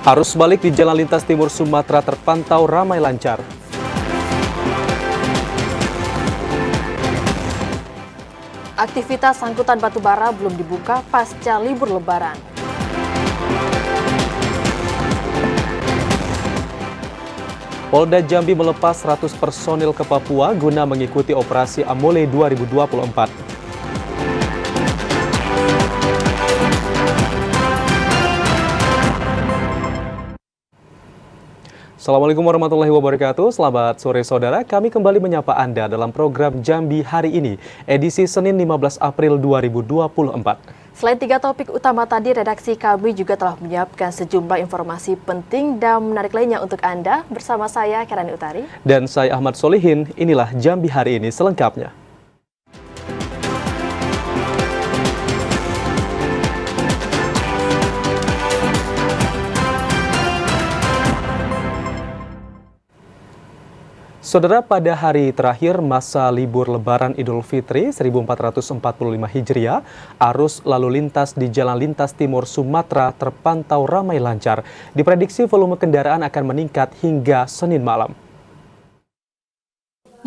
Arus balik di Jalan Lintas Timur Sumatera terpantau ramai lancar. Aktivitas angkutan batubara belum dibuka pasca libur Lebaran. Polda Jambi melepas 100 personil ke Papua guna mengikuti operasi Amole 2024. Assalamualaikum warahmatullahi wabarakatuh, selamat sore saudara. Kami kembali menyapa Anda dalam program Jambi hari ini, edisi Senin 15 April 2024. Selain 3 topik utama tadi, redaksi kami juga telah menyiapkan sejumlah informasi penting dan menarik lainnya untuk Anda. Bersama saya, Kirani Utari. Dan saya Ahmad Solihin, inilah Jambi hari ini selengkapnya. Saudara, pada hari terakhir masa libur Lebaran Idul Fitri 1445 Hijriah, arus lalu lintas di Jalan Lintas Timur Sumatera terpantau ramai lancar. Diprediksi volume kendaraan akan meningkat hingga Senin malam.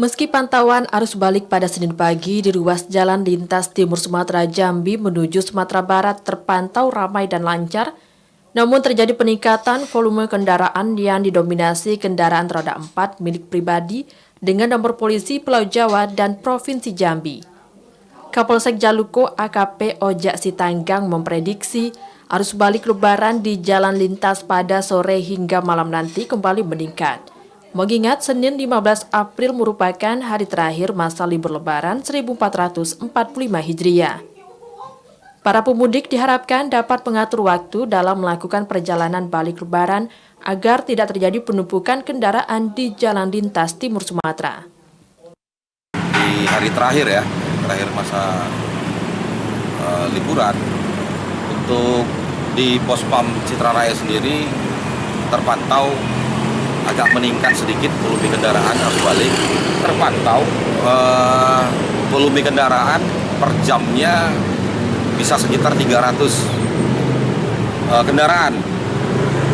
Meski pantauan arus balik pada Senin pagi di ruas Jalan Lintas Timur Sumatera Jambi menuju Sumatera Barat terpantau ramai dan lancar, namun terjadi peningkatan volume kendaraan yang didominasi kendaraan roda 4 milik pribadi dengan nomor polisi Pulau Jawa dan Provinsi Jambi. Kapolsek Jaluko AKP Ojak Sitanggang memprediksi arus balik Lebaran di jalan lintas pada sore hingga malam nanti kembali meningkat. Mengingat Senin 15 April merupakan hari terakhir masa libur Lebaran 1445 Hijriah. Para pemudik diharapkan dapat mengatur waktu dalam melakukan perjalanan balik Lebaran agar tidak terjadi penumpukan kendaraan di Jalan Lintas Timur Sumatera. Di hari terakhir terakhir masa liburan, untuk di pos pam Citra Raya sendiri terpantau agak meningkat sedikit volume kendaraan arus balik. Terpantau volume kendaraan per jamnya bisa sekitar 300 kendaraan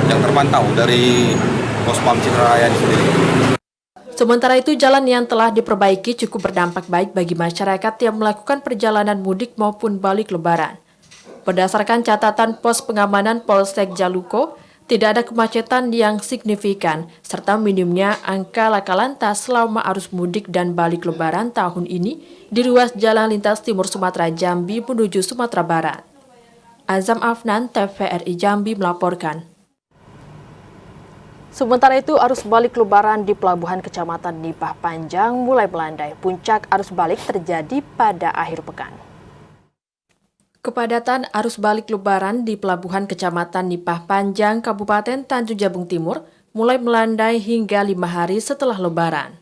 yang terpantau dari pos pam Citra Raya sendiri. Sementara itu, jalan yang telah diperbaiki cukup berdampak baik bagi masyarakat yang melakukan perjalanan mudik maupun balik Lebaran. Berdasarkan catatan pos pengamanan Polsek Jaluko, tidak ada kemacetan yang signifikan, serta minimnya angka laka lantas selama arus mudik dan balik Lebaran tahun ini di ruas Jalan Lintas Timur Sumatera Jambi menuju Sumatera Barat. Azam Afnan, TVRI Jambi melaporkan. Sementara itu, arus balik Lebaran di Pelabuhan Kecamatan Nipah Panjang mulai melandai. Puncak arus balik terjadi pada akhir pekan. Kepadatan arus balik Lebaran di Pelabuhan Kecamatan Nipah Panjang, Kabupaten Tanjung Jabung Timur mulai melandai hingga 5 hari setelah Lebaran.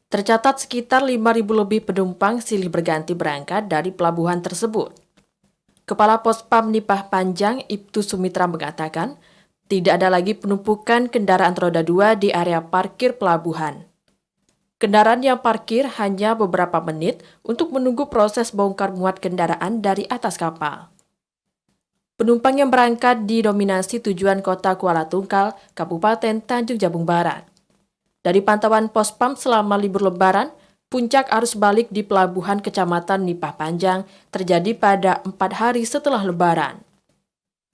Tercatat sekitar 5.000 lebih penumpang silih berganti berangkat dari pelabuhan tersebut. Kepala Pospam Nipah Panjang, Ibtu Sumitra mengatakan, tidak ada lagi penumpukan kendaraan roda 2 di area parkir pelabuhan. Kendaraan yang parkir hanya beberapa menit untuk menunggu proses bongkar muat kendaraan dari atas kapal. Penumpang yang berangkat didominasi tujuan kota Kuala Tungkal, Kabupaten Tanjung Jabung Barat. Dari pantauan Pospam selama libur Lebaran, puncak arus balik di Pelabuhan Kecamatan Nipah Panjang terjadi pada 4 hari setelah Lebaran.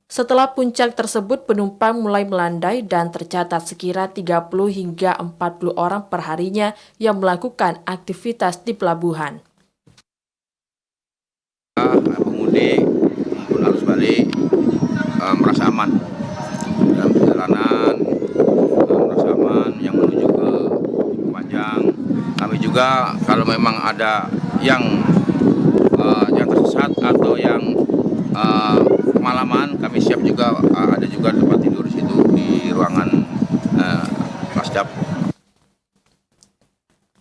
Setelah puncak tersebut, penumpang mulai melandai dan tercatat sekira 30 hingga 40 orang perharinya yang melakukan aktivitas di pelabuhan. Pemudik maupun arus balik merasa aman dalam perjalanan, merasa aman yang menuju ke Panjang. Kami juga kalau memang ada yang tersesat atau yang kemalaman, kami siap juga, ada juga tempat tidur di situ di ruangan Pasdap.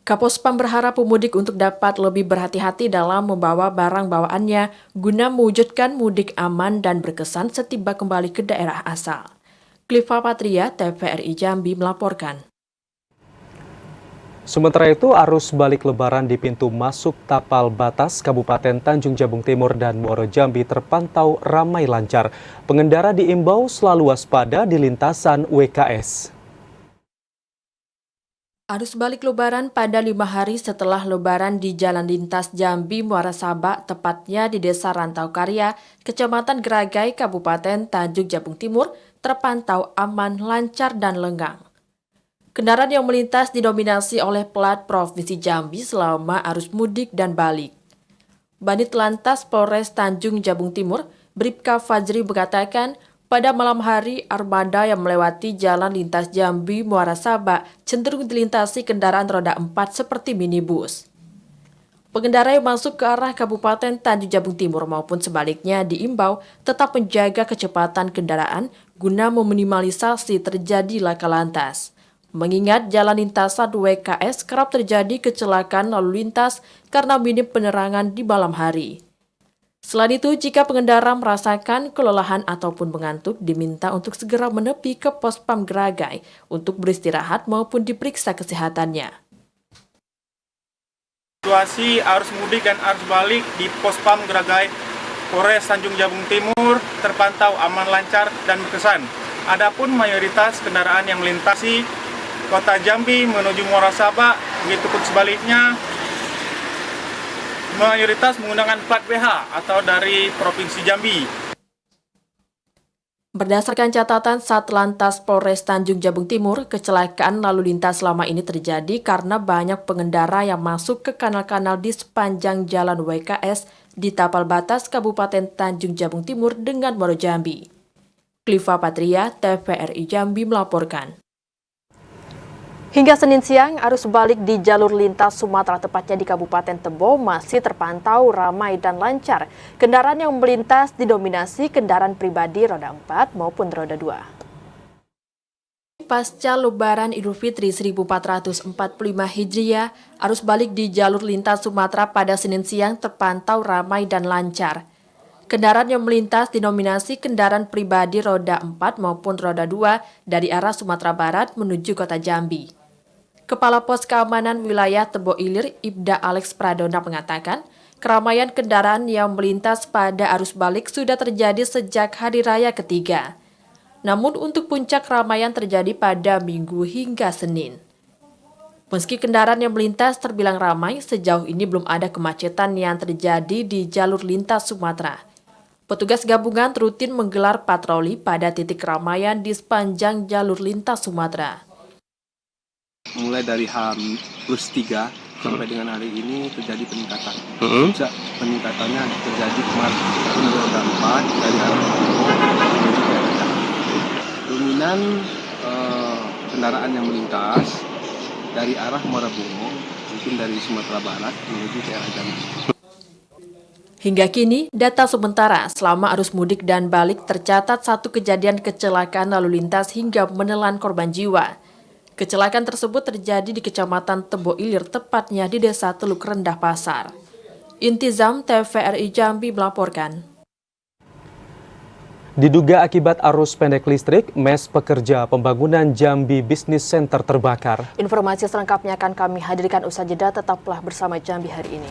Kapospam berharap pemudik untuk dapat lebih berhati-hati dalam membawa barang bawaannya guna mewujudkan mudik aman dan berkesan setiba kembali ke daerah asal. Kliva Patria, TVRI Jambi melaporkan. Sementara itu, arus balik lebaran di pintu masuk tapal batas Kabupaten Tanjung Jabung Timur dan Muaro Jambi terpantau ramai lancar. Pengendara diimbau selalu waspada di lintasan WKS. Arus balik lebaran pada 5 hari setelah lebaran di Jalan Lintas Jambi Muara Sabak, tepatnya di Desa Rantau Karya, Kecamatan Geragai, Kabupaten Tanjung Jabung Timur, terpantau aman, lancar, dan lenggang. Kendaraan yang melintas didominasi oleh plat Provinsi Jambi selama arus mudik dan balik. Banit Lantas Polres Tanjung Jabung Timur, Bribka Fajri mengatakan, pada malam hari armada yang melewati Jalan Lintas Jambi Muara Sabak cenderung dilintasi kendaraan roda 4 seperti minibus. Pengendara yang masuk ke arah Kabupaten Tanjung Jabung Timur maupun sebaliknya diimbau tetap menjaga kecepatan kendaraan guna meminimalisasi terjadi laka lantas. Mengingat jalan lintasan WKS kerap terjadi kecelakaan lalu lintas karena minim penerangan di malam hari. Selain itu, jika pengendara merasakan kelelahan ataupun mengantuk, diminta untuk segera menepi ke Pospam Geragai untuk beristirahat maupun diperiksa kesehatannya. Situasi arus mudik dan arus balik di Pospam Geragai Polres Tanjung Jabung Timur terpantau aman, lancar, dan berkesan. Adapun mayoritas kendaraan yang melintasi Kota Jambi menuju Muara Sabak, begitupun sebaliknya, mayoritas menggunakan plat BH atau dari Provinsi Jambi. Berdasarkan catatan Satlantas Polres Tanjung Jabung Timur, kecelakaan lalu lintas selama ini terjadi karena banyak pengendara yang masuk ke kanal-kanal di sepanjang jalan WKS di tapal batas Kabupaten Tanjung Jabung Timur dengan Muaro Jambi. Kliva Patria, TVRI Jambi melaporkan. Hingga Senin siang, arus balik di jalur lintas Sumatera tepatnya di Kabupaten Tebo masih terpantau ramai dan lancar. Kendaraan yang melintas didominasi kendaraan pribadi roda 4 maupun roda 2. Pasca Lebaran Idul Fitri 1445 Hijriah, arus balik di jalur lintas Sumatera pada Senin siang terpantau ramai dan lancar. Kendaraan yang melintas didominasi kendaraan pribadi roda 4 maupun roda 2 dari arah Sumatera Barat menuju Kota Jambi. Kepala Pos Keamanan Wilayah Tebo Ilir, Ibda Alex Pradona mengatakan, keramaian kendaraan yang melintas pada arus balik sudah terjadi sejak Hari Raya ketiga. Namun untuk puncak keramaian terjadi pada Minggu hingga Senin. Meski kendaraan yang melintas terbilang ramai, sejauh ini belum ada kemacetan yang terjadi di jalur lintas Sumatera. Petugas gabungan rutin menggelar patroli pada titik keramaian di sepanjang jalur lintas Sumatera. Mulai dari H+3 sampai dengan hari ini terjadi peningkatan. Peningkatannya terjadi kemarin roda 4 dari arah Timur menuju ke arah Jambi. Dominan kendaraan yang melintas dari arah Muara Bungo, mungkin dari Sumatera Barat menuju ke arah Jambi. Hingga kini, data sementara selama arus mudik dan balik tercatat satu kejadian kecelakaan lalu lintas hingga menelan korban jiwa. Kecelakaan tersebut terjadi di Kecamatan Tebo Ilir, tepatnya di Desa Teluk Rendah Pasar. Intizam TVRI Jambi melaporkan. Diduga akibat arus pendek listrik, mes pekerja pembangunan Jambi Business Center terbakar. Informasi selengkapnya akan kami hadirkan usai jeda, tetaplah bersama Jambi hari ini.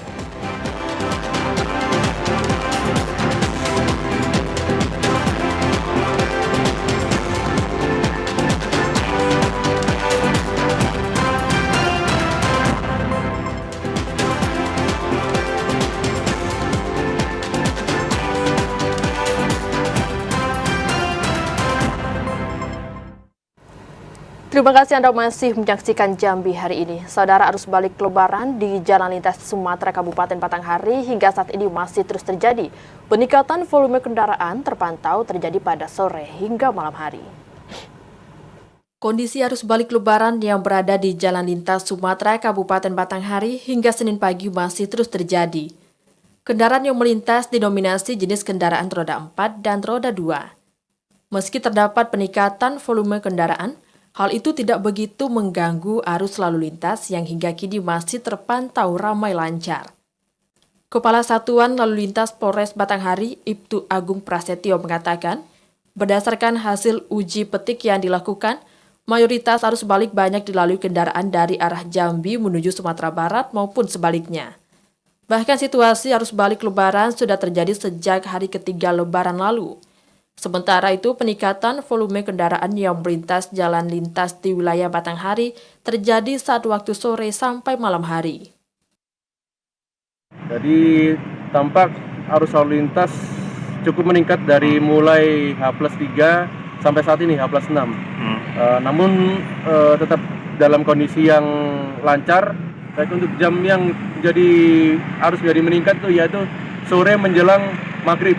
Terima kasih Anda masih menyaksikan Jambi hari ini. Saudara, arus balik lebaran di Jalan Lintas Sumatera Kabupaten Batanghari hingga saat ini masih terus terjadi. Peningkatan volume kendaraan terpantau terjadi pada sore hingga malam hari. Kondisi arus balik lebaran yang berada di Jalan Lintas Sumatera Kabupaten Batanghari hingga Senin pagi masih terus terjadi. Kendaraan yang melintas didominasi jenis kendaraan roda 4 dan roda 2. Meski terdapat peningkatan volume kendaraan, hal itu tidak begitu mengganggu arus lalu lintas yang hingga kini masih terpantau ramai lancar. Kepala Satuan Lalu Lintas Polres Batanghari, Ibtu Agung Prasetyo mengatakan, berdasarkan hasil uji petik yang dilakukan, Mayoritas arus balik banyak dilalui kendaraan dari arah Jambi menuju Sumatera Barat maupun sebaliknya. Bahkan situasi arus balik Lebaran sudah terjadi sejak hari ketiga Lebaran lalu. Sementara itu, peningkatan volume kendaraan yang melintas jalan lintas di wilayah Batanghari terjadi saat waktu sore sampai malam hari. Jadi tampak arus lalu lintas cukup meningkat dari mulai H+3 sampai saat ini H+6. Namun tetap dalam kondisi yang lancar. Baik untuk jam yang harus menjadi meningkat tuh yaitu sore menjelang maghrib.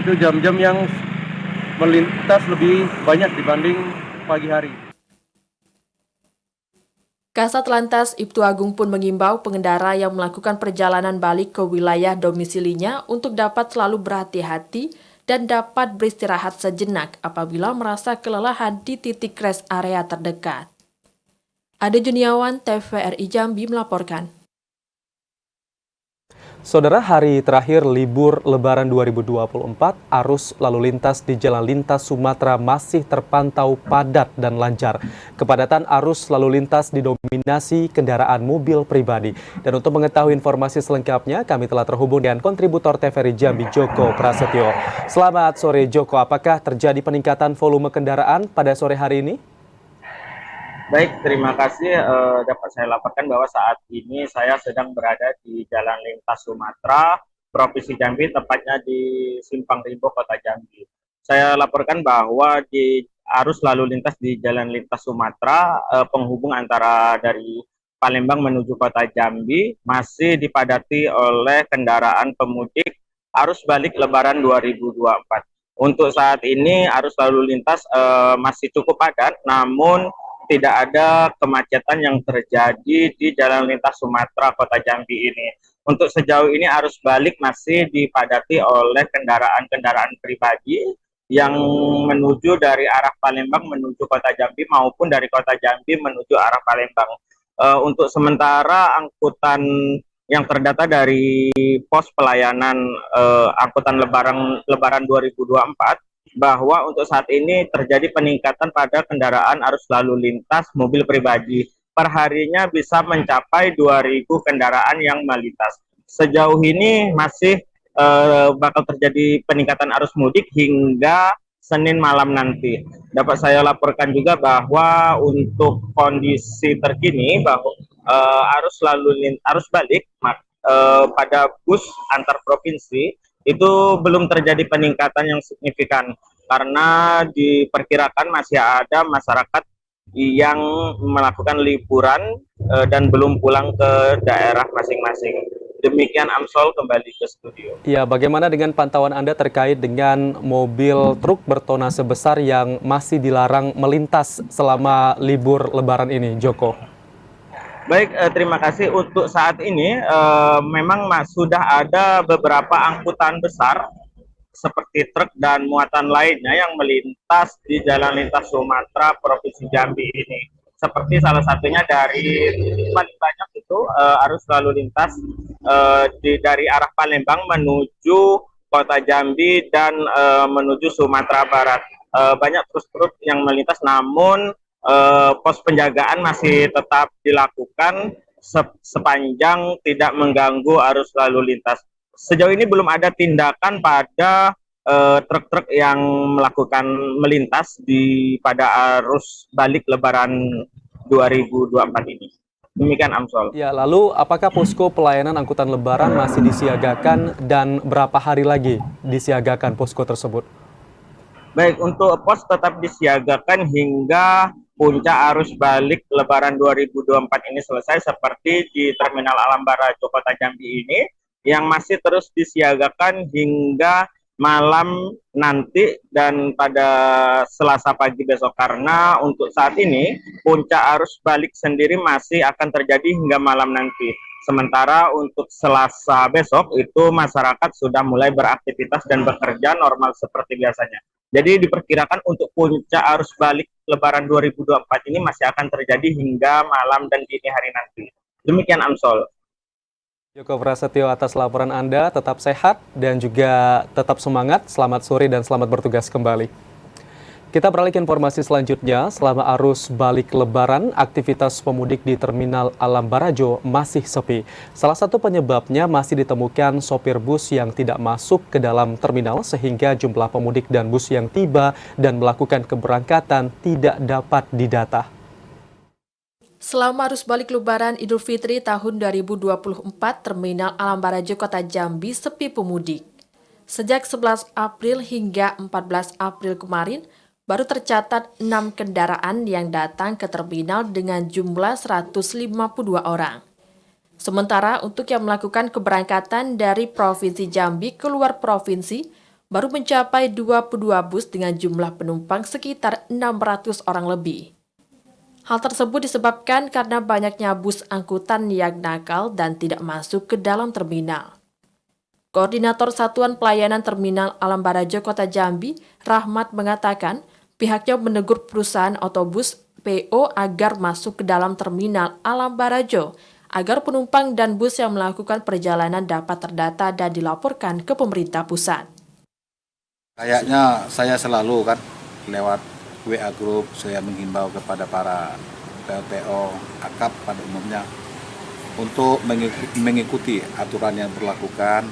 Itu jam-jam yang melintas lebih banyak dibanding pagi hari. Kasat Lantas Ibtu Agung pun mengimbau pengendara yang melakukan perjalanan balik ke wilayah domisilinya untuk dapat selalu berhati-hati dan dapat beristirahat sejenak apabila merasa kelelahan di titik rest area terdekat. Ade Juniawan, TVRI Jambi melaporkan. Saudara, hari terakhir libur Lebaran 2024, arus lalu lintas di jalan lintas Sumatera masih terpantau padat dan lancar. Kepadatan arus lalu lintas didominasi kendaraan mobil pribadi. Dan untuk mengetahui informasi selengkapnya, kami telah terhubung dengan kontributor TVRI Jambi, Joko Prasetyo. Selamat sore, Joko. Apakah terjadi peningkatan volume kendaraan pada sore hari ini? Baik, terima kasih. Dapat saya laporkan bahwa saat ini saya sedang berada di Jalan Lintas Sumatera, Provinsi Jambi, tepatnya di Simpang Rimbo, Kota Jambi. Saya laporkan bahwa di arus lalu lintas di Jalan Lintas Sumatera, penghubung antara dari Palembang menuju Kota Jambi, masih dipadati oleh kendaraan pemudik arus balik Lebaran 2024. Untuk saat ini arus lalu lintas masih cukup padat, namun tidak ada kemacetan yang terjadi di Jalan Lintas Sumatera Kota Jambi ini. Untuk sejauh ini arus balik masih dipadati oleh kendaraan-kendaraan pribadi yang menuju dari arah Palembang menuju Kota Jambi maupun dari Kota Jambi menuju arah Palembang. Untuk sementara angkutan yang terdata dari pos pelayanan angkutan Lebaran 2024, bahwa untuk saat ini terjadi peningkatan pada kendaraan arus lalu lintas mobil pribadi. Perharinya bisa mencapai 2.000 kendaraan yang melintas. Sejauh ini masih bakal terjadi peningkatan arus mudik hingga Senin malam nanti. Dapat saya laporkan juga bahwa untuk kondisi terkini bahwa arus balik pada bus antar provinsi itu belum terjadi peningkatan yang signifikan karena diperkirakan masih ada masyarakat yang melakukan liburan dan belum pulang ke daerah masing-masing. Demikian Amsol, kembali ke studio. Ya, bagaimana dengan pantauan Anda terkait dengan mobil truk bertonnase besar yang masih dilarang melintas selama libur Lebaran ini, Joko? Baik, terima kasih. Untuk saat ini memang sudah ada beberapa angkutan besar seperti truk dan muatan lainnya yang melintas di Jalan Lintas Sumatera Provinsi Jambi ini. Seperti salah satunya dari paling banyak itu arus lalu lintas dari arah Palembang menuju Kota Jambi dan menuju Sumatera Barat. Banyak truk yang melintas, namun pos penjagaan masih tetap dilakukan sepanjang tidak mengganggu arus lalu lintas. Sejauh ini belum ada tindakan pada truk-truk yang melakukan melintas pada arus balik Lebaran 2024 ini. Demikian Amsol. Ya, lalu apakah posko pelayanan angkutan Lebaran masih disiagakan dan berapa hari lagi disiagakan posko tersebut? Baik, untuk pos tetap disiagakan hingga puncak arus balik Lebaran 2024 ini selesai, seperti di Terminal Alam Barajo Kota Jambi ini yang masih terus disiagakan hingga malam nanti dan pada Selasa pagi besok, karena untuk saat ini puncak arus balik sendiri masih akan terjadi hingga malam nanti. Sementara untuk Selasa besok itu masyarakat sudah mulai beraktivitas dan bekerja normal seperti biasanya. Jadi diperkirakan untuk puncak arus balik Lebaran 2024 ini masih akan terjadi hingga malam dan dini hari nanti. Demikian Amsol. Joko Prasetyo atas laporan Anda, tetap sehat dan juga tetap semangat. Selamat sore dan selamat bertugas kembali. Kita beralih ke informasi selanjutnya. Selama arus balik Lebaran, aktivitas pemudik di Terminal Alam Barajo masih sepi. Salah satu penyebabnya masih ditemukan sopir bus yang tidak masuk ke dalam terminal sehingga jumlah pemudik dan bus yang tiba dan melakukan keberangkatan tidak dapat didata. Selama arus balik Lebaran Idul Fitri tahun 2024, Terminal Alam Barajo Kota Jambi sepi pemudik. Sejak 11 April hingga 14 April kemarin, baru tercatat 6 kendaraan yang datang ke terminal dengan jumlah 152 orang. Sementara untuk yang melakukan keberangkatan dari Provinsi Jambi keluar provinsi, baru mencapai 22 bus dengan jumlah penumpang sekitar 600 orang lebih. Hal tersebut disebabkan karena banyaknya bus angkutan yang nakal dan tidak masuk ke dalam terminal. Koordinator Satuan Pelayanan Terminal Alam Barajo Kota Jambi, Rahmat, mengatakan pihaknya menegur perusahaan otobus PO agar masuk ke dalam Terminal Alam Barajo, agar penumpang dan bus yang melakukan perjalanan dapat terdata dan dilaporkan ke pemerintah pusat. Kayaknya saya selalu kan lewat WA Group saya menghimbau kepada para PO akap pada umumnya untuk mengikuti aturan yang berlakukan,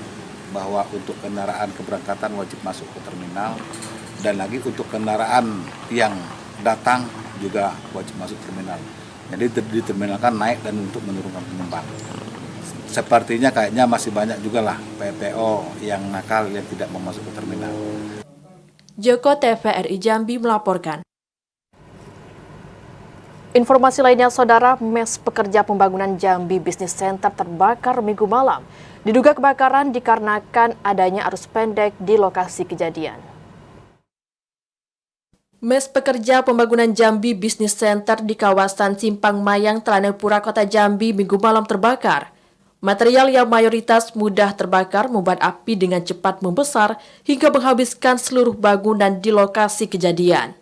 bahwa untuk kendaraan keberangkatan wajib masuk ke terminal, dan lagi untuk kendaraan yang datang juga wajib masuk terminal. Jadi di terminal kan naik dan untuk menurunkan penumpang. Sepertinya kayaknya masih banyak juga lah PO yang nakal yang tidak mau masuk ke terminal. Joko TVRI Jambi melaporkan. Informasi lainnya, Saudara, Mes Pekerja Pembangunan Jambi Business Center terbakar Minggu malam. Diduga kebakaran dikarenakan adanya arus pendek di lokasi kejadian. Mes Pekerja Pembangunan Jambi Business Center di kawasan Simpang Mayang, Telanepura, Kota Jambi Minggu malam terbakar. Material yang mayoritas mudah terbakar membuat api dengan cepat membesar hingga menghabiskan seluruh bangunan di lokasi kejadian.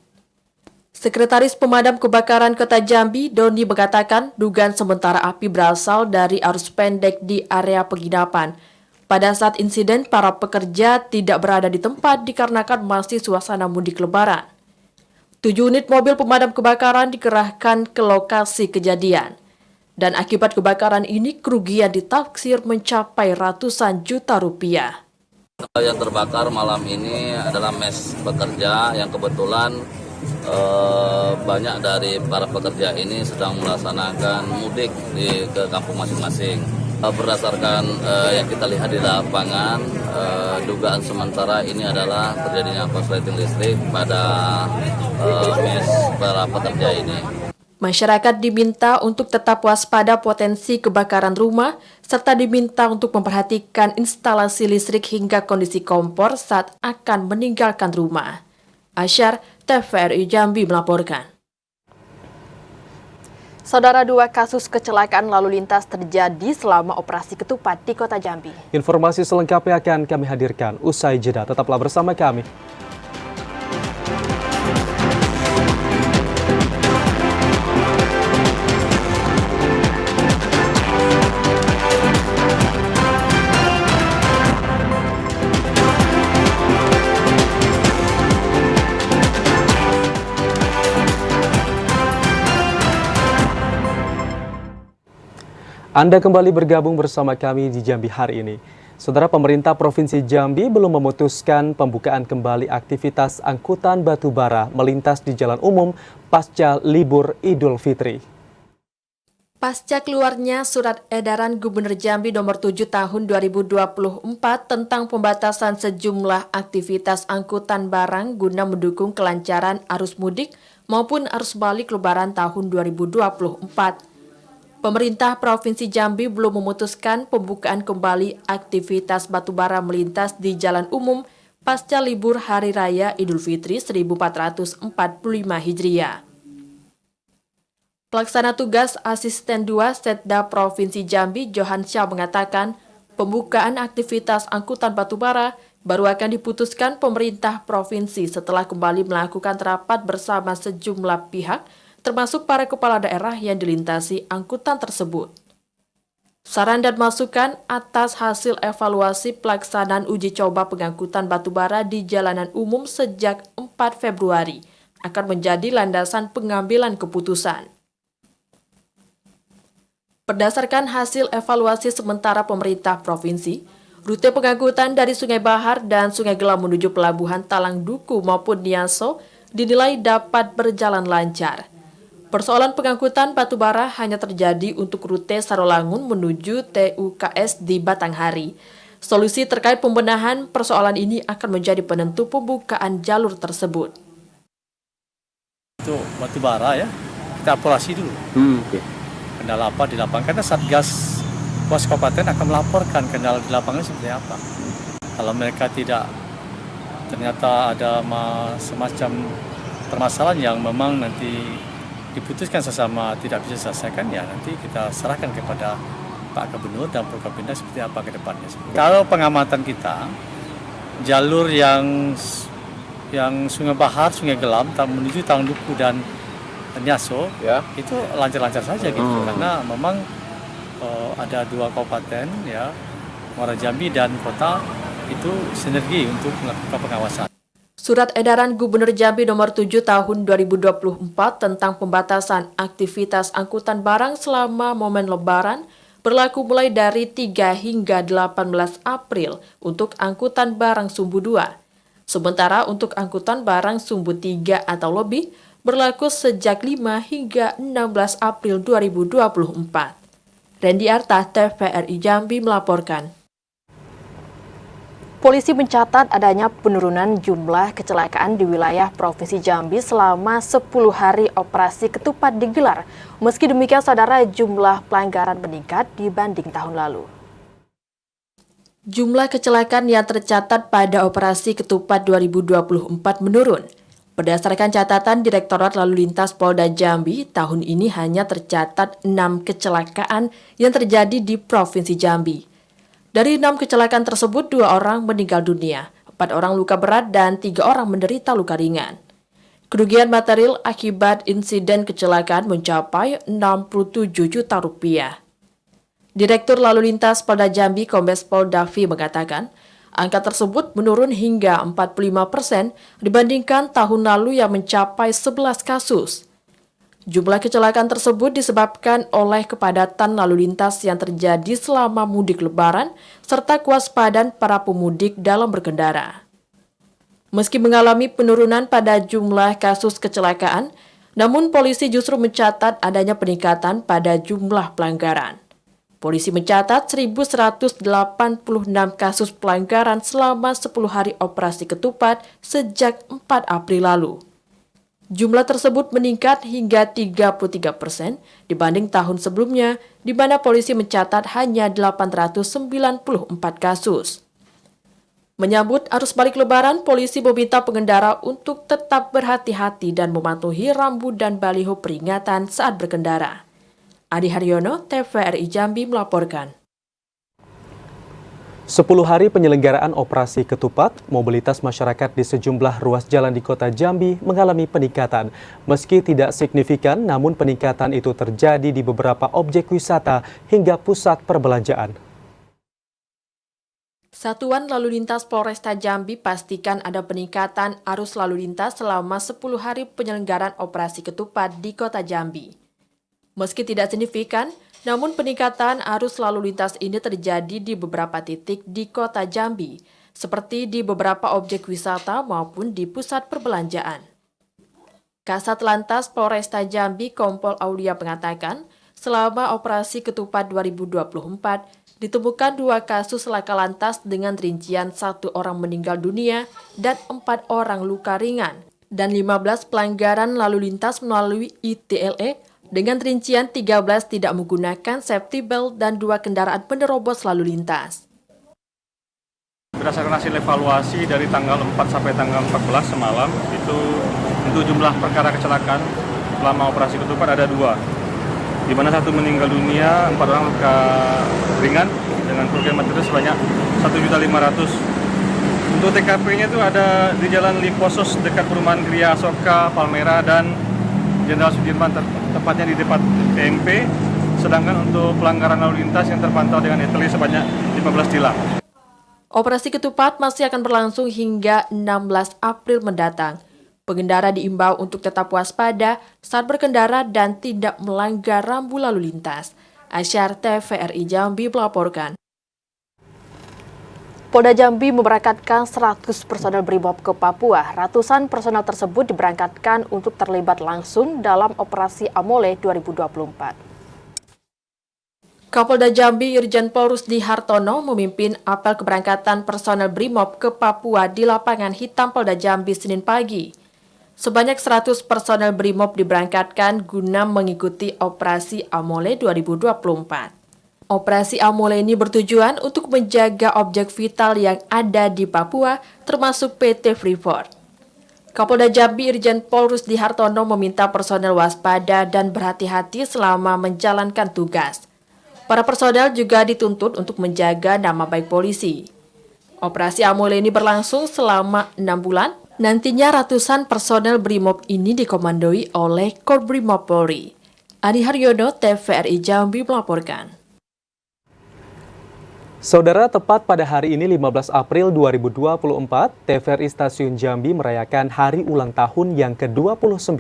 Sekretaris Pemadam Kebakaran Kota Jambi, Doni, mengatakan dugaan sementara api berasal dari arus pendek di area penginapan. Pada saat insiden, para pekerja tidak berada di tempat dikarenakan masih suasana mudik Lebaran. 7 unit mobil pemadam kebakaran dikerahkan ke lokasi kejadian. Dan akibat kebakaran ini, kerugian ditaksir mencapai ratusan juta rupiah. Yang terbakar malam ini adalah mes pekerja yang kebetulan banyak dari para pekerja ini sedang melaksanakan mudik ke kampung masing-masing. Berdasarkan yang kita lihat di lapangan, dugaan sementara ini adalah terjadinya korsleting listrik pada mes para pekerja ini. Masyarakat diminta untuk tetap waspada potensi kebakaran rumah, serta diminta untuk memperhatikan instalasi listrik hingga kondisi kompor saat akan meninggalkan rumah. Asyar, TVRI Jambi melaporkan. Saudara, 2 kasus kecelakaan lalu lintas terjadi selama operasi ketupat di Kota Jambi. Informasi selengkapnya akan kami hadirkan usai jeda. Tetaplah bersama kami. Anda kembali bergabung bersama kami di Jambi hari ini. Saudara, pemerintah Provinsi Jambi belum memutuskan pembukaan kembali aktivitas angkutan batubara melintas di jalan umum pasca libur Idul Fitri. Pasca keluarnya Surat Edaran Gubernur Jambi Nomor 7 Tahun 2024 tentang pembatasan sejumlah aktivitas angkutan barang guna mendukung kelancaran arus mudik maupun arus balik Lebaran tahun 2024. Pemerintah Provinsi Jambi belum memutuskan pembukaan kembali aktivitas batubara melintas di jalan umum pasca libur Hari Raya Idul Fitri 1445 Hijriah. Pelaksana tugas Asisten 2 Setda Provinsi Jambi, Johan Syah, mengatakan pembukaan aktivitas angkutan batubara baru akan diputuskan pemerintah provinsi setelah kembali melakukan rapat bersama sejumlah pihak, termasuk para kepala daerah yang dilintasi angkutan tersebut. Saran dan masukan atas hasil evaluasi pelaksanaan uji coba pengangkutan batubara di jalanan umum sejak 4 Februari akan menjadi landasan pengambilan keputusan. Berdasarkan hasil evaluasi sementara pemerintah provinsi, rute pengangkutan dari Sungai Bahar dan Sungai Gelam menuju pelabuhan Talang Duku maupun Niaso dinilai dapat berjalan lancar. Persoalan pengangkutan batubara hanya terjadi untuk rute Sarolangun menuju TUKS di Batanghari. Solusi terkait pembenahan persoalan ini akan menjadi penentu pembukaan jalur tersebut. Untuk batubara ya, kita evaluasi dulu. Kendala apa di lapangan, karena Satgas Pos Kabupaten akan melaporkan kendala di lapangan seperti apa. Kalau mereka tidak, ternyata ada semacam permasalahan yang memang nanti diputuskan sesama tidak bisa selesaikan, ya nanti kita serahkan kepada Pak Gubernur dan Prokopimda seperti apa ke depannya. Kalau pengamatan kita, jalur yang Sungai Bahar, Sungai Gelam, menuju Talang Duku dan Niaso, ya, itu lancar-lancar saja gitu, karena memang ada dua kabupaten, ya, Muara Jambi dan kota, itu sinergi untuk melakukan pengawasan. Surat edaran Gubernur Jambi nomor 7 tahun 2024 tentang pembatasan aktivitas angkutan barang selama momen Lebaran berlaku mulai dari 3 hingga 18 April untuk angkutan barang sumbu 2. Sementara untuk angkutan barang sumbu 3 atau lebih berlaku sejak 5 hingga 16 April 2024. Randy Arta, TVRI Jambi melaporkan. Polisi mencatat adanya penurunan jumlah kecelakaan di wilayah Provinsi Jambi selama 10 hari operasi ketupat digelar. Meski demikian, saudara, jumlah pelanggaran meningkat dibanding tahun lalu. Jumlah kecelakaan yang tercatat pada operasi ketupat 2024 menurun. Berdasarkan catatan Direktorat Lalu Lintas Polda Jambi, tahun ini hanya tercatat 6 kecelakaan yang terjadi di Provinsi Jambi. Dari 6 kecelakaan tersebut, 2 orang meninggal dunia, 4 orang luka berat, dan 3 orang menderita luka ringan. Kerugian material akibat insiden kecelakaan mencapai 67 juta rupiah. Direktur Lalu Lintas Polda Jambi, Kombes Pol Davi mengatakan, angka tersebut menurun hingga 45% dibandingkan tahun lalu yang mencapai 11 kasus. Jumlah kecelakaan tersebut disebabkan oleh kepadatan lalu lintas yang terjadi selama mudik Lebaran serta kewaspadaan para pemudik dalam berkendara. Meski mengalami penurunan pada jumlah kasus kecelakaan, namun polisi justru mencatat adanya peningkatan pada jumlah pelanggaran. Polisi mencatat 1.186 kasus pelanggaran selama 10 hari operasi ketupat sejak 4 April lalu. Jumlah tersebut meningkat hingga 33% dibanding tahun sebelumnya, di mana polisi mencatat hanya 894 kasus. Menyambut arus balik Lebaran, polisi meminta pengendara untuk tetap berhati-hati dan mematuhi rambu dan baliho peringatan saat berkendara. Adi Haryono, TVRI Jambi melaporkan. 10 hari penyelenggaraan operasi ketupat, mobilitas masyarakat di sejumlah ruas jalan di kota Jambi mengalami peningkatan. Meski tidak signifikan, namun peningkatan itu terjadi di beberapa objek wisata hingga pusat perbelanjaan. Satuan Lalu Lintas Polresta Jambi pastikan ada peningkatan arus lalu lintas selama 10 hari penyelenggaraan operasi ketupat di kota Jambi. Meski tidak signifikan, namun peningkatan arus lalu lintas ini terjadi di beberapa titik di kota Jambi, seperti di beberapa objek wisata maupun di pusat perbelanjaan. Kasat Lantas Polresta Jambi Kompol Aulia mengatakan, selama operasi ketupat 2024, ditemukan 2 kasus laka lantas dengan rincian 1 orang meninggal dunia dan 4 orang luka ringan, dan 15 pelanggaran lalu lintas melalui ITLE dengan rincian 13 tidak menggunakan safety belt dan 2 kendaraan penerobos lalu lintas. Berdasarkan hasil evaluasi dari tanggal 4 sampai tanggal 14 semalam, itu untuk jumlah perkara kecelakaan selama operasi ketupat ada 2, di mana 1 meninggal dunia, 4 orang luka ringan dengan kerugian material sebanyak 1.500.000. Untuk TKP-nya itu ada di Jalan Liposos dekat perumahan Gria Asoka, Palmera, dan Jenderal Sudirman, tepatnya di depan PMP. Sedangkan untuk pelanggaran lalu lintas yang terpantau dengan ETLI sebanyak 15 tilang. Operasi ketupat masih akan berlangsung hingga 16 April mendatang. Pengendara diimbau untuk tetap waspada saat berkendara dan tidak melanggar rambu lalu lintas. Asyar TVRI Jambi melaporkan. Polda Jambi memberangkatkan 100 personel BRIMOB ke Papua. Ratusan personel tersebut diberangkatkan untuk terlibat langsung dalam operasi Amole 2024. Kapolda Jambi Irjen Pol Rusdi Hartono memimpin apel keberangkatan personel BRIMOB ke Papua di lapangan hitam Polda Jambi Senin pagi. Sebanyak 100 personel BRIMOB diberangkatkan guna mengikuti operasi Amole 2024. Operasi Amole ini bertujuan untuk menjaga objek vital yang ada di Papua, termasuk PT Freeport. Kapolda Jambi Irjen Pol Rusdi Hartono meminta personel waspada dan berhati-hati selama menjalankan tugas. Para personel juga dituntut untuk menjaga nama baik polisi. Operasi Amole ini berlangsung selama 6 bulan. Nantinya ratusan personel BRIMOB ini dikomandoi oleh Korbrimob Polri. Adi Haryono, TVRI Jambi melaporkan. Saudara, tepat pada hari ini 15 April 2024, TVRI Stasiun Jambi merayakan hari ulang tahun yang ke-29.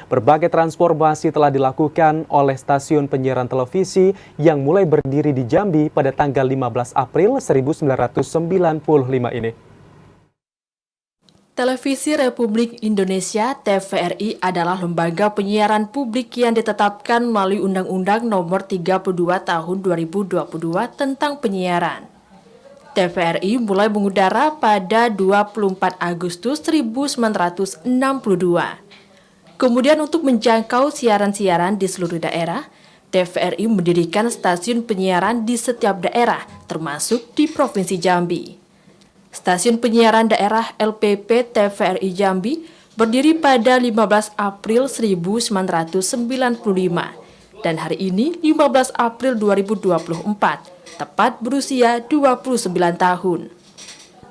Berbagai transformasi telah dilakukan oleh stasiun penyiaran televisi yang mulai berdiri di Jambi pada tanggal 15 April 1995 ini. Televisi Republik Indonesia (TVRI) adalah lembaga penyiaran publik yang ditetapkan melalui Undang-Undang Nomor 32 Tahun 2022 tentang penyiaran. TVRI mulai mengudara pada 24 Agustus 1962. Kemudian untuk menjangkau siaran-siaran di seluruh daerah, TVRI mendirikan stasiun penyiaran di setiap daerah, termasuk di Provinsi Jambi. Stasiun penyiaran daerah LPP TVRI Jambi berdiri pada 15 April 1995 dan hari ini 15 April 2024, tepat berusia 29 tahun.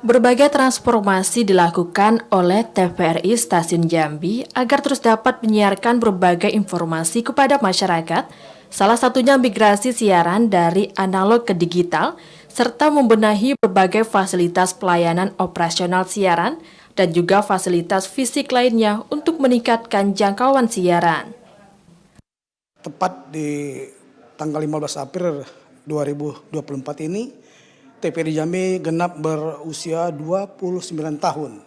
Berbagai transformasi dilakukan oleh TVRI Stasiun Jambi agar terus dapat menyiarkan berbagai informasi kepada masyarakat, salah satunya migrasi siaran dari analog ke digital, serta membenahi berbagai fasilitas pelayanan operasional siaran dan juga fasilitas fisik lainnya untuk meningkatkan jangkauan siaran. Tepat di tanggal 15 April 2024 ini, TVRI Jambi genap berusia 29 tahun.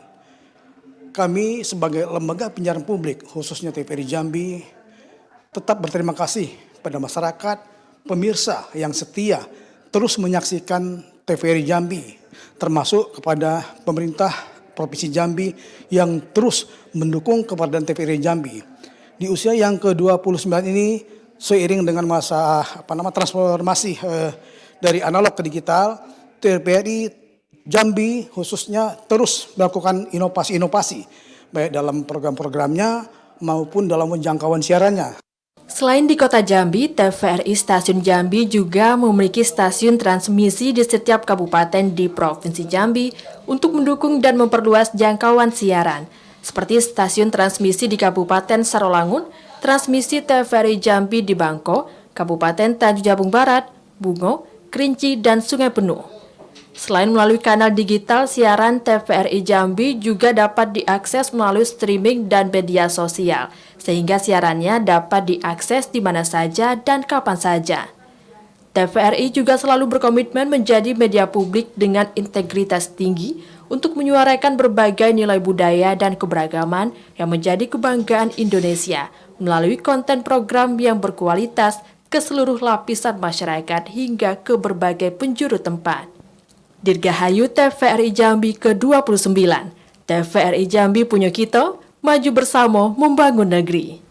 Kami sebagai lembaga penyiaran publik, khususnya TVRI Jambi, tetap berterima kasih pada masyarakat, pemirsa yang setia, terus menyaksikan TVRI Jambi, termasuk kepada pemerintah Provinsi Jambi yang terus mendukung kepada TVRI Jambi. Di usia yang ke-29 ini, seiring dengan masa transformasi dari analog ke digital, TVRI Jambi khususnya terus melakukan inovasi-inovasi, baik dalam program-programnya maupun dalam penjangkauan siarannya. Selain di Kota Jambi, TVRI Stasiun Jambi juga memiliki stasiun transmisi di setiap kabupaten di Provinsi Jambi untuk mendukung dan memperluas jangkauan siaran, seperti stasiun transmisi di Kabupaten Sarolangun, transmisi TVRI Jambi di Bangko, Kabupaten Tanjung Jabung Barat, Bungo, Kerinci, dan Sungai Penuh. Selain melalui kanal digital, siaran TVRI Jambi juga dapat diakses melalui streaming dan media sosial, sehingga siarannya dapat diakses di mana saja dan kapan saja. TVRI juga selalu berkomitmen menjadi media publik dengan integritas tinggi untuk menyuarakan berbagai nilai budaya dan keberagaman yang menjadi kebanggaan Indonesia melalui konten program yang berkualitas ke seluruh lapisan masyarakat hingga ke berbagai penjuru tempat. Dirgahayu TVRI Jambi ke-29, TVRI Jambi punya kita, maju bersama membangun negeri.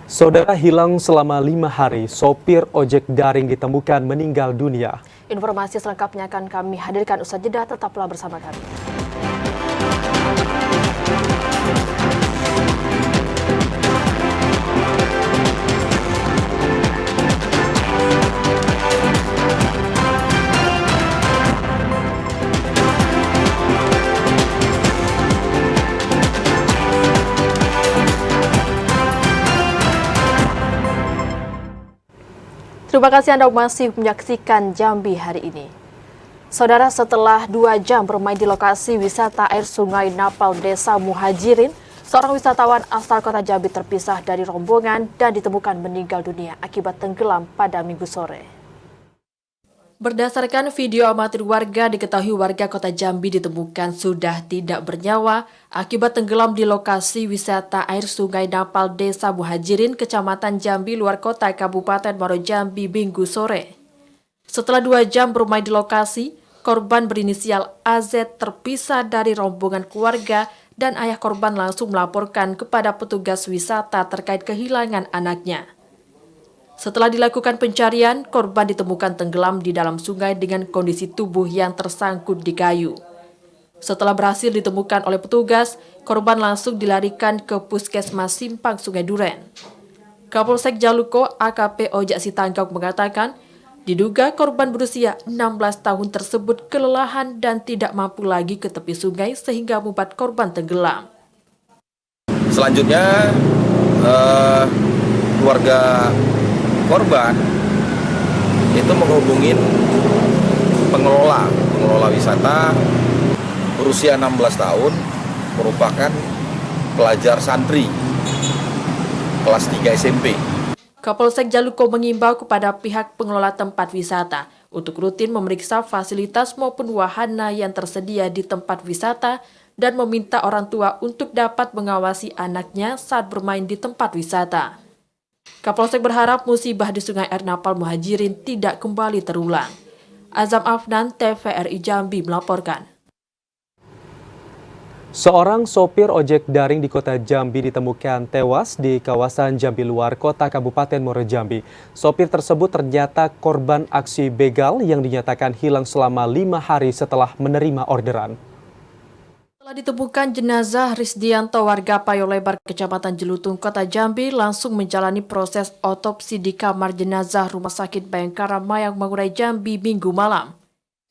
Saudara, hilang selama 5 hari, sopir ojek daring ditemukan meninggal dunia. Informasi selengkapnya akan kami hadirkan usai jeda, tetaplah bersama kami. Terima kasih Anda masih menyaksikan Jambi hari ini. Saudara, setelah 2 jam bermain di lokasi wisata air Sungai Napal Desa Muhajirin, seorang wisatawan asal Kota Jambi terpisah dari rombongan dan ditemukan meninggal dunia akibat tenggelam pada Minggu sore. Berdasarkan video amatir warga, diketahui warga Kota Jambi ditemukan sudah tidak bernyawa akibat tenggelam di lokasi wisata air Sungai Napal Desa Muhajirin, Kecamatan Jambi, luar kota Kabupaten Muaro Jambi, Minggu sore. Setelah 2 jam bermain di lokasi, korban berinisial AZ terpisah dari rombongan keluarga dan ayah korban langsung melaporkan kepada petugas wisata terkait kehilangan anaknya. Setelah dilakukan pencarian, korban ditemukan tenggelam di dalam sungai dengan kondisi tubuh yang tersangkut di kayu. Setelah berhasil ditemukan oleh petugas, korban langsung dilarikan ke Puskesmas Simpang Sungai Duren. Kapolsek Jaluko AKP Ojak Sitanggok mengatakan, diduga korban berusia 16 tahun tersebut kelelahan dan tidak mampu lagi ke tepi sungai sehingga membuat korban tenggelam. Selanjutnya, keluarga korban itu menghubungin pengelola wisata berusia 16 tahun, merupakan pelajar santri kelas 3 SMP. Kapolsek Jaluko mengimbau kepada pihak pengelola tempat wisata untuk rutin memeriksa fasilitas maupun wahana yang tersedia di tempat wisata dan meminta orang tua untuk dapat mengawasi anaknya saat bermain di tempat wisata. Kapolsek berharap musibah di Sungai Air Napal Muhajirin tidak kembali terulang. Azam Afnan, TVRI Jambi melaporkan. Seorang sopir ojek daring di kota Jambi ditemukan tewas di kawasan Jambi luar kota Kabupaten Muaro Jambi. Sopir tersebut ternyata korban aksi begal yang dinyatakan hilang selama 5 hari setelah menerima orderan. Setelah ditemukan jenazah, Risdianto warga Payolebar Kecamatan Jelutung Kota Jambi langsung menjalani proses otopsi di kamar jenazah Rumah Sakit Bayangkara Mayang Mangkurai Jambi Minggu malam.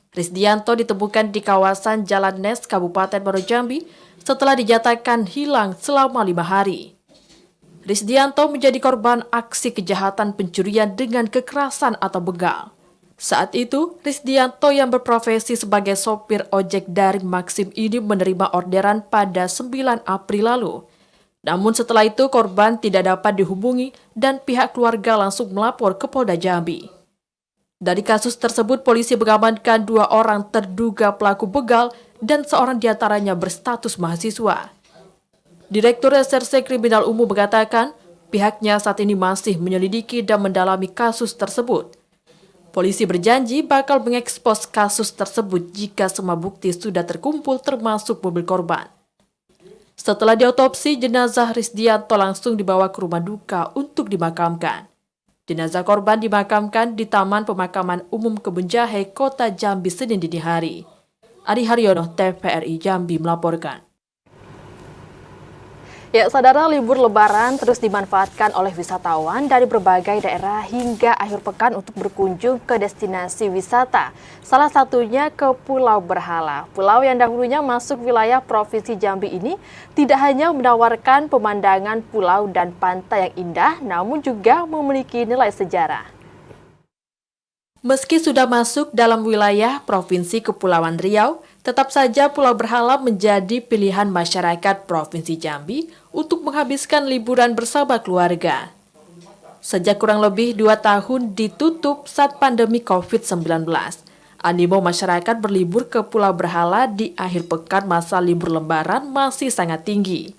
Risdianto ditemukan di kawasan Jalan Nes, Kabupaten Muaro Jambi setelah dinyatakan hilang selama 5 hari. Risdianto menjadi korban aksi kejahatan pencurian dengan kekerasan atau begal. Saat itu, Risdianto yang berprofesi sebagai sopir ojek daring Maxim ini menerima orderan pada 9 April lalu. Namun setelah itu korban tidak dapat dihubungi dan pihak keluarga langsung melapor ke Polda Jambi. Dari kasus tersebut, polisi mengamankan 2 orang terduga pelaku begal dan seorang diantaranya berstatus mahasiswa. Direktur Reserse Kriminal Umum mengatakan pihaknya saat ini masih menyelidiki dan mendalami kasus tersebut. Polisi berjanji bakal mengekspos kasus tersebut jika semua bukti sudah terkumpul termasuk mobil korban. Setelah diotopsi, jenazah Risdianto langsung dibawa ke rumah duka untuk dimakamkan. Jenazah korban dimakamkan di Taman Pemakaman Umum Kebun Jahe, Kota Jambi Senin dini hari. Ari Haryono, TVRI Jambi melaporkan. Ya, saudara, libur lebaran terus dimanfaatkan oleh wisatawan dari berbagai daerah hingga akhir pekan untuk berkunjung ke destinasi wisata. Salah satunya ke Pulau Berhala. Pulau yang dahulunya masuk wilayah Provinsi Jambi ini tidak hanya menawarkan pemandangan pulau dan pantai yang indah, namun juga memiliki nilai sejarah. Meski sudah masuk dalam wilayah Provinsi Kepulauan Riau, tetap saja Pulau Berhala menjadi pilihan masyarakat Provinsi Jambi untuk menghabiskan liburan bersama keluarga. Sejak kurang lebih 2 tahun ditutup saat pandemi COVID-19, animo masyarakat berlibur ke Pulau Berhala di akhir pekan masa libur lebaran masih sangat tinggi.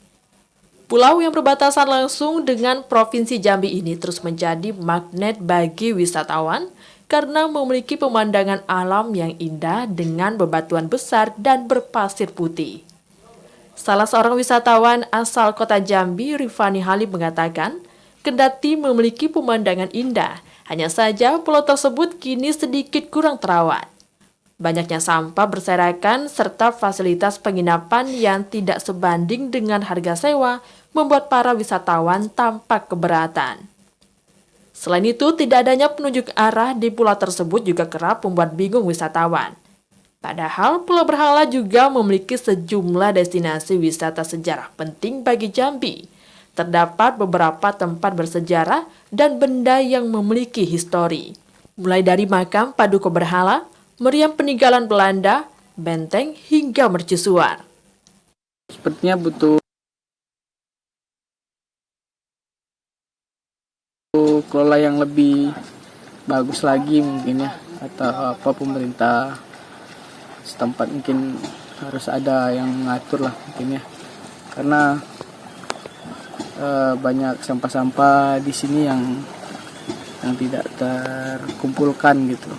Pulau yang berbatasan langsung dengan Provinsi Jambi ini terus menjadi magnet bagi wisatawan karena memiliki pemandangan alam yang indah dengan bebatuan besar dan berpasir putih. Salah seorang wisatawan asal Kota Jambi, Rifani Halim mengatakan, kendati memiliki pemandangan indah, hanya saja pulau tersebut kini sedikit kurang terawat. Banyaknya sampah berserakan serta fasilitas penginapan yang tidak sebanding dengan harga sewa membuat para wisatawan tampak keberatan. Selain itu, tidak adanya penunjuk arah di pulau tersebut juga kerap membuat bingung wisatawan. Padahal Pulau Berhala juga memiliki sejumlah destinasi wisata sejarah penting bagi Jambi. Terdapat beberapa tempat bersejarah dan benda yang memiliki histori. Mulai dari makam Paduka Berhala, meriam peninggalan Belanda, benteng hingga mercusuar. Sepertinya butuh kelola yang lebih bagus lagi mungkin ya, atau apa pemerintah setempat mungkin harus ada yang mengatur lah mungkin ya, karena banyak sampah-sampah di sini yang tidak terkumpulkan gitu.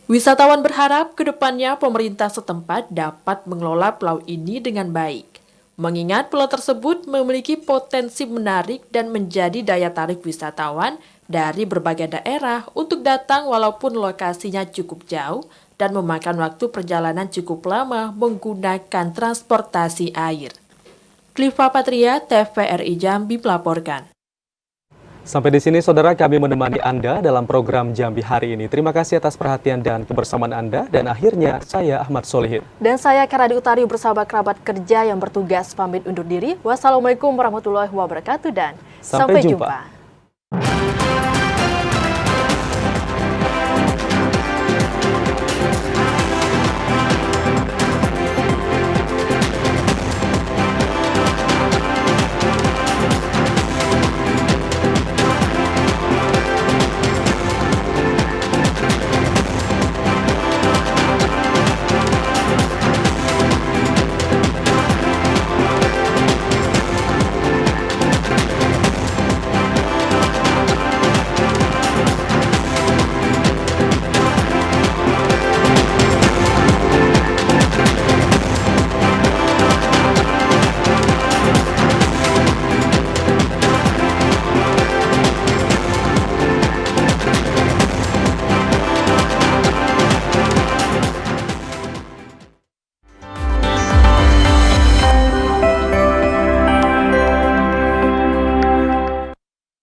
Wisatawan berharap kedepannya pemerintah setempat dapat mengelola pulau ini dengan baik, mengingat pulau tersebut memiliki potensi menarik dan menjadi daya tarik wisatawan dari berbagai daerah untuk datang walaupun lokasinya cukup jauh dan memakan waktu perjalanan cukup lama menggunakan transportasi air. Cliva Patria, TVRI Jambi melaporkan. Sampai di sini, saudara, kami menemani Anda dalam program Jambi hari ini. Terima kasih atas perhatian dan kebersamaan Anda. Dan akhirnya, saya Ahmad Solihin. Dan saya Karadi Utari bersama kerabat kerja yang bertugas pamit undur diri. Wassalamualaikum warahmatullahi wabarakatuh dan sampai jumpa.